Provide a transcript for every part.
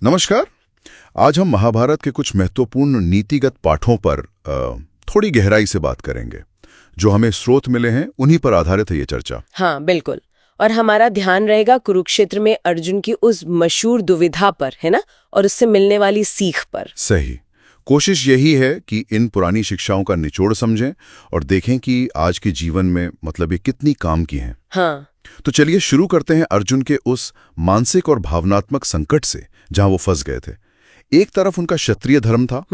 नमस्कार। आज हम महाभारत के कुछ महत्वपूर्ण नीतिगत पाठों पर थोड़ी गहराई से बात करेंगे। जो हमें स्रोत मिले हैं उन्हीं पर आधारित है ये चर्चा। हाँ बिल्कुल। और हमारा ध्यान रहेगा कुरुक्षेत्र में अर्जुन की उस मशहूर दुविधा पर, है ना, और उससे मिलने वाली सीख पर। सही। कोशिश यही है कि इन पुरानी शिक्षाओं का निचोड़ समझें और देखें कि आज के जीवन में मतलब ये कितनी काम की हैं। हाँ तो चलिए शुरू करते हैं अर्जुन के उस मानसिक और भावनात्मक संकट से जहां वो फंस गए थे। एक तरफ उनका क्षत्रिय धर्म था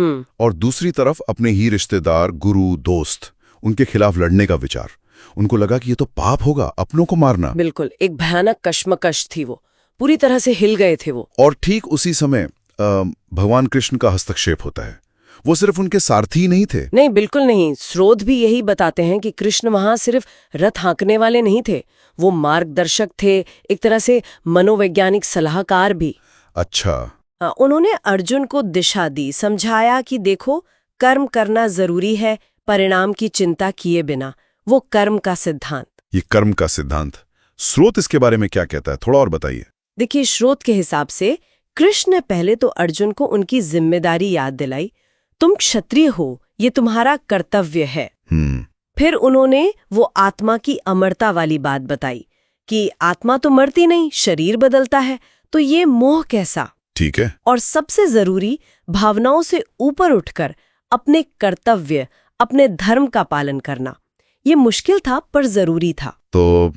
और दूसरी तरफ अपने ही रिश्तेदार, गुरु, दोस्त उनके खिलाफ लड़ने का विचार। उनको लगा कि ये तो पाप होगा अपनों को मारना। बिल्कुल, एक भयानक कश्मकश थी वो। पूरी तरह से हिल गए थे वो। और ठीक उसी समय भगवान कृष्ण का हस्तक्षेप होता है। वो सिर्फ उनके सारथी ही नहीं थे। नहीं, बिल्कुल नहीं। स्रोत भी यही बताते हैं कि कृष्ण वहां सिर्फ रथ हाँकने वाले नहीं थे, वो मार्गदर्शक थे, एक तरह से मनोवैज्ञानिक सलाहकार भी। अच्छा। उन्होंने अर्जुन को दिशा दी, समझाया कि देखो, कर्म करना जरूरी है परिणाम की चिंता किए बिना। वो कर्म का सिद्धांत। ये कर्म का सिद्धांत, स्रोत इसके बारे में क्या कहता है, थोड़ा और बताइए। देखिए, स्रोत के हिसाब से कृष्ण ने पहले तो अर्जुन को उनकी जिम्मेदारी याद दिलाई। तुम क्षत्रिय हो, ये तुम्हारा कर्तव्य है। फिर उन्होंने वो आत्मा की अमरता वाली बात बताई कि आत्मा तो मरती नहीं, शरीर बदलता है, तो ये मोह कैसा। ठीक है। और सबसे जरूरी, भावनाओं से ऊपर उठकर अपने कर्तव्य, अपने धर्म का पालन करना। ये मुश्किल था पर जरूरी था। तो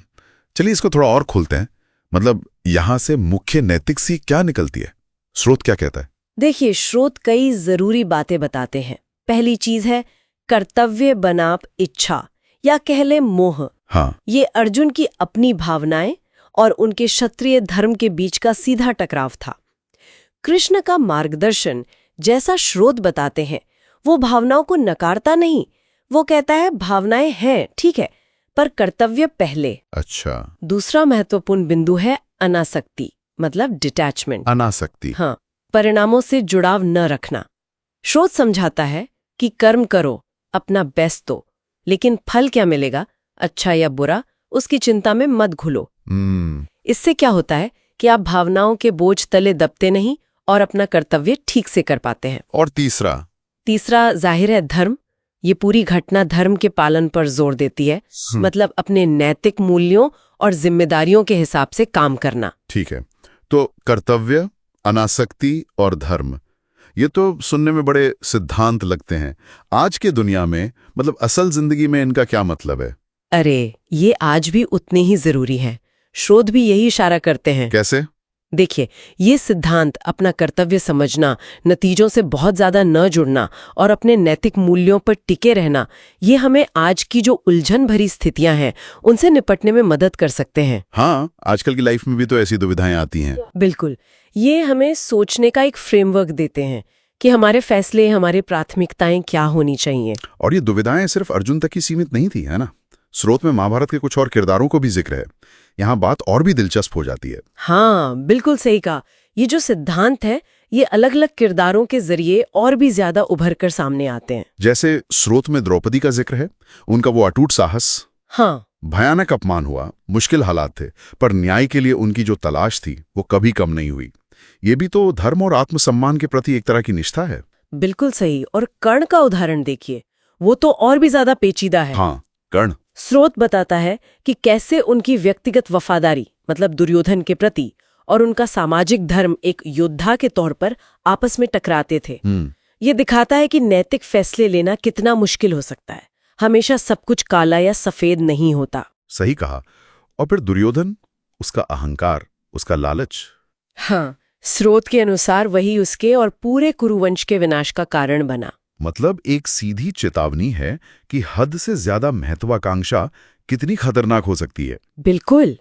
चलिए इसको थोड़ा और खोलते हैं। मतलब यहां से मुख्य नैतिक सीख क्या निकलती है, स्रोत क्या कहता है? देखिए, स्रोत कई जरूरी बातें बताते हैं। पहली चीज है कर्तव्य बनाम इच्छा, या कह ले मोह। हाँ। ये अर्जुन की अपनी भावनाएं और उनके क्षत्रिय धर्म के बीच का सीधा टकराव था। कृष्ण का मार्गदर्शन, जैसा स्रोत बताते हैं, वो भावनाओं को नकारता नहीं। वो कहता है भावनाएं हैं, ठीक है, पर कर्तव्य पहले। अच्छा। दूसरा महत्वपूर्ण बिंदु है अनासक्ति, मतलब डिटैचमेंट। अनासक्ति। हाँ, परिणामों से जुड़ाव न रखना। स्रोत समझाता है कि कर्म करो, अपना बेस्ट दो, लेकिन फल क्या मिलेगा, अच्छा या बुरा, उसकी चिंता में मत घुलो। इससे क्या होता है कि आप भावनाओं के बोझ तले दबते नहीं और अपना कर्तव्य ठीक से कर पाते हैं। और तीसरा जाहिर है धर्म। ये पूरी घटना धर्म के पालन पर जोर देती है। मतलब अपने नैतिक मूल्यों और जिम्मेदारियों के हिसाब से काम करना। ठीक है। तो कर्तव्य, अनासक्ति और धर्म, ये तो सुनने में बड़े सिद्धांत लगते हैं। आज के दुनिया में, मतलब असल जिंदगी में इनका क्या मतलब है? अरे, ये आज भी उतने ही जरूरी है। स्रोत भी यही इशारा करते हैं। कैसे? देखिए, ये सिद्धांत, अपना कर्तव्य समझना, नतीजों से बहुत ज्यादा न जुड़ना और अपने नैतिक मूल्यों पर टिके रहना, ये हमें आज की जो उलझन भरी स्थितियां हैं उनसे निपटने में मदद कर सकते हैं। हाँ, आजकल की लाइफ में भी तो ऐसी दुविधाएं आती हैं। बिल्कुल। ये हमें सोचने का एक फ्रेमवर्क देते हैं कि हमारे फैसले, हमारी प्राथमिकताएं क्या होनी चाहिए। और ये दुविधाएं सिर्फ अर्जुन तक ही सीमित नहीं थी, है ना? स्रोत में महाभारत के कुछ और किरदारों को भी जिक्र है। यहाँ बात और भी दिलचस्प हो जाती है। हाँ, बिल्कुल सही कहा। ये जो सिद्धांत है, ये अलग अलग किरदारों के जरिए और भी ज्यादा उभर कर सामने आते हैं। जैसे स्रोत में द्रौपदी का जिक्र है, उनका वो अटूट साहस। हाँ, भयानक अपमान हुआ, मुश्किल हालात थे, पर न्याय के लिए उनकी जो तलाश थी वो कभी कम नहीं हुई। ये भी तो धर्म और आत्मसम्मान के प्रति एक तरह की निष्ठा है। बिल्कुल सही। और कर्ण का उदाहरण देखिए, वो तो और भी ज्यादा पेचीदा है। हाँ, कर्ण। स्रोत बताता है कि कैसे उनकी व्यक्तिगत वफादारी, मतलब दुर्योधन के प्रति, और उनका सामाजिक धर्म एक योद्धा के तौर पर आपस में टकराते थे। ये दिखाता है कि नैतिक फैसले लेना कितना मुश्किल हो सकता है। हमेशा सब कुछ काला या सफेद नहीं होता। सही कहा। और फिर दुर्योधन, उसका अहंकार, उसका लालच। हाँ, स्रोत के अनुसार वही उसके और पूरे कुरुवंश के विनाश का कारण बना। मतलब एक सीधी चेतावनी है कि हद से ज्यादा महत्वाकांक्षा कितनी खतरनाक हो सकती है। बिल्कुल।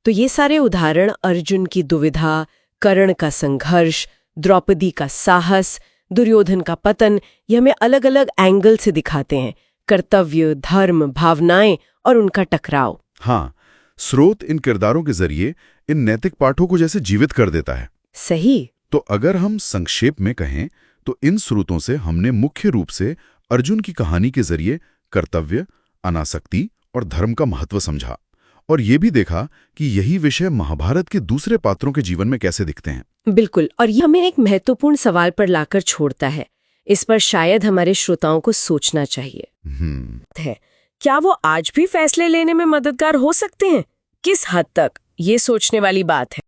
तो ये सारे उदाहरण अर्जुन की दुविधा, कर्ण का संघर्ष, द्रौपदी का साहस, दुर्योधन का पतन, ये हमें अलग अलग एंगल से दिखाते हैं। कर्तव्य, धर्म, भावनाएं और उनका टकराव। हाँ, स्रोत इन किरदारों के जरिए इन नैतिक पाठों को जैसे जीवित कर देता है। सही। तो अगर हम संक्षेप में कहें तो इन स्रोतों से हमने मुख्य रूप से अर्जुन की कहानी के जरिए कर्तव्य, अनासक्ति और धर्म का महत्व समझा। और ये भी देखा कि यही विषय महाभारत के दूसरे पात्रों के जीवन में कैसे दिखते हैं। बिल्कुल, और ये हमें एक महत्वपूर्ण सवाल पर लाकर छोड़ता है। इस पर शायद हमारे श्रोताओं को सोचना चाहिए है, क्या वो आज भी फैसले लेने में मददगार हो सकते हैं? किस हद तक, ये सोचने वाली बात है।